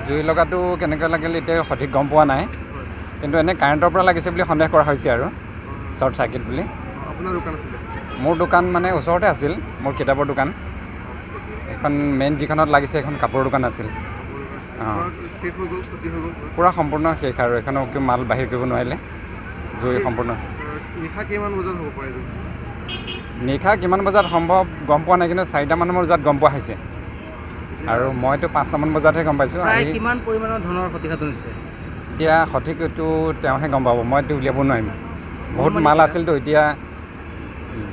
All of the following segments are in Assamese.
জুই লগাটো কেনেকৈ লাগিল এতিয়া সঠিক গম পোৱা নাই, কিন্তু এনে কাৰেণ্টৰ পৰা লাগিছে বুলি সন্দেহ কৰা হৈছে আৰু শ্বৰ্ট চাৰ্কিট বুলি। আপোনাৰ দোকান আছিলে? মোৰ দোকান মানে ওচৰতে আছিল, মোৰ কিতাপৰ দোকান। এখন মেইন যিখনত লাগিছে এখন কাপোৰৰ দোকান আছিল। পূৰা সম্পূৰ্ণ শেষ আৰু এখনো মাল বাহিৰ কৰিব নোৱাৰিলে, জুই সম্পূৰ্ণ। নিশা কিমান বজাত হ'ব পাৰে? নিশা কিমান বজাত সম্ভৱ গম পোৱা নাই, কিন্তু 4টামান বজাত গম পোৱা হৈছে আৰু মইতো 5টামান বজাতহে গম পাইছোঁ। কিমান পৰিমাণৰ ধনৰ ক্ষতিসাধন হৈছে এতিয়া সঠিক এইটো তেওঁহে গম পাব, মইতো উলিয়াব নোৱাৰিম। বহুত মাল আছিলতো, এতিয়া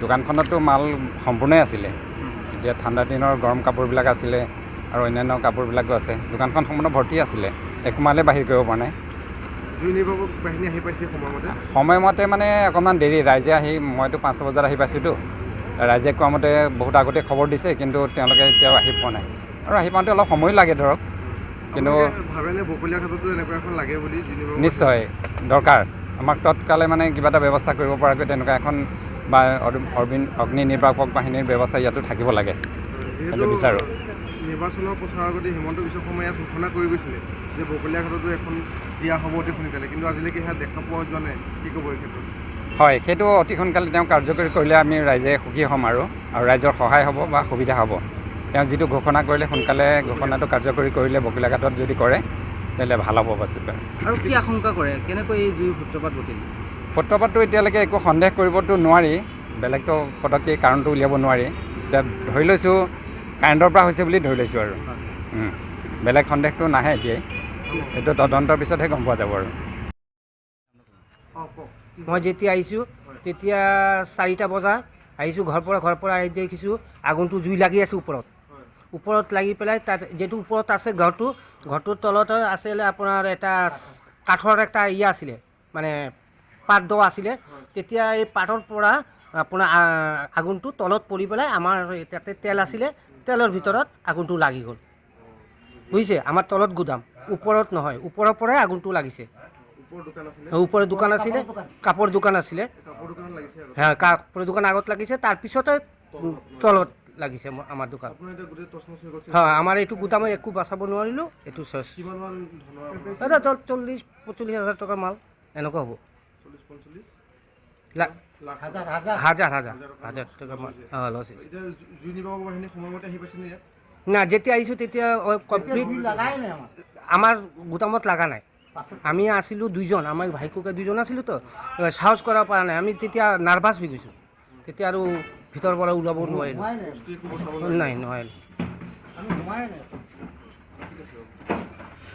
দোকানখনতো মাল সম্পূৰ্ণই আছিলে। এতিয়া ঠাণ্ডা দিনৰ গৰম কাপোৰবিলাক আছিলে আৰু অন্যান্য কাপোৰবিলাকো আছে। দোকানখন সম্পূৰ্ণ ভৰ্তি আছিলে, একো মালে বাহিৰ কৰিব পৰা নাই। জুই নিৰ্বাপক বাহিনী আহি পাইছে সময়মতে মানে অকণমান দেৰি। ৰাইজে আহি, মইতো 5টা বজাত আহি পাইছোঁতো, ৰাইজে কোৱা মতে বহুত আগতে খবৰ দিছে, কিন্তু তেওঁলোকে এতিয়াও আহি পোৱা নাই। আৰু আহি পাওঁতে অলপ সময়ো লাগে ধৰক, কিন্তু নিশ্চয় দৰকাৰ। আমাক তৎকালে মানে কিবা এটা ব্যৱস্থা কৰিব পৰাকৈ তেনেকুৱা এখন বা অগ্নি নিৰ্বাপক বাহিনীৰ ব্যৱস্থা ইয়াতো থাকিব লাগে, সেইটো বিচাৰোঁ। নিৰ্বাচনৰ প্ৰচাৰৰ আগতে হিমন্ত বিশ্ব শৰ্মাই ইয়াত ঘোষণা কৰি গৈছিলে যে বকলীয়াঘাটতো এখন দিয়া হ'ব অতি সোনকালে, কিন্তু আজিলৈকে সেয়া দেখা পোৱা যোৱা নাই। কি ক'ব এই ক্ষেত্ৰত? হয়, সেইটো অতি সোনকালে তেওঁ কাৰ্যকৰী কৰিলে আমি ৰাইজে সুখী হ'ম আৰু ৰাইজৰ সহায় হ'ব বা সুবিধা হ'ব। তেওঁ যিটো ঘোষণা কৰিলে সোনকালে ঘোষণাটো কাৰ্যকৰী কৰিলে বকলীয়াঘাটত যদি কৰে তেতিয়াহ'লে ভাল হ'ব বাচিত। আৰু কি আশংকা কৰে, কেনেকৈ এই জুইৰ সূত্ৰপাত ঘটিল? সূত্ৰপাতটো এতিয়ালৈকে একো সন্দেহ কৰিবতো নোৱাৰি, বেলেগতো পটককৈ কাৰণটো উলিয়াব নোৱাৰি। এতিয়া ধৰি লৈছোঁ কাৰেণ্টৰ পৰা হৈছে বুলি ধৰি লৈছোঁ আৰু বেলেগ সন্দেহটো নাহে এতিয়াই, এইটো তদন্তৰ পিছতহে গম পোৱা যাব আৰু। মই যেতিয়া আহিছোঁ তেতিয়া 4টা বজাত আহিছোঁ, ঘৰৰ পৰা আহি দেখিছোঁ আগুনটো জুই লাগি আছে ওপৰত লাগি পেলাই, তাত যিটো ওপৰত আছে ঘৰটোৰ তলত আছিলে আপোনাৰ এটা কাঠৰ এটা আছিলে, মানে পাত দ আছিলে। তেতিয়া এই পাতৰ পৰা আপোনাৰ আগুনটো তলত পৰি পেলাই আমাৰ তাতে তেল আছিলে, তেলৰ ভিতৰত আগুনটো লাগি গ'ল, বুজিছে। আমাৰ তলত গুদাম, ওপৰত নহয়, ওপৰৰ পৰাই আগুনটো লাগিছে। ওপৰৰ দোকান আছিলে, কাপোৰ দোকান আছিলে। হ্যাঁ, কাপোৰ দোকান আগত লাগিছে, তাৰপিছতে তলত লাগিছে আমাৰ দোকান। হয়, আমাৰ এইটো গুদামে একো বাচাব নোৱাৰিলোঁ। এইটো 40-45 হাজাৰ টকাৰ মাল এনেকুৱা হ'ব। হাজাৰ টকা মাল লছ হৈছে। না, যেতিয়া আহিছোঁ তেতিয়া কমপ্লিট আমাৰ গুদামত লগা নাই। আমি আছিলোঁ 2জন, আমাৰ ভাই ককাই 2জন আছিলোঁ তো, সাহস কৰিব পৰা নাই। আমি তেতিয়া নাৰ্ভাছ হৈ গৈছোঁ, তেতিয়া আৰু ভিতৰৰ পৰা ওলাব নোৱাৰিলোঁ। নাই নোৱাৰিলোঁ।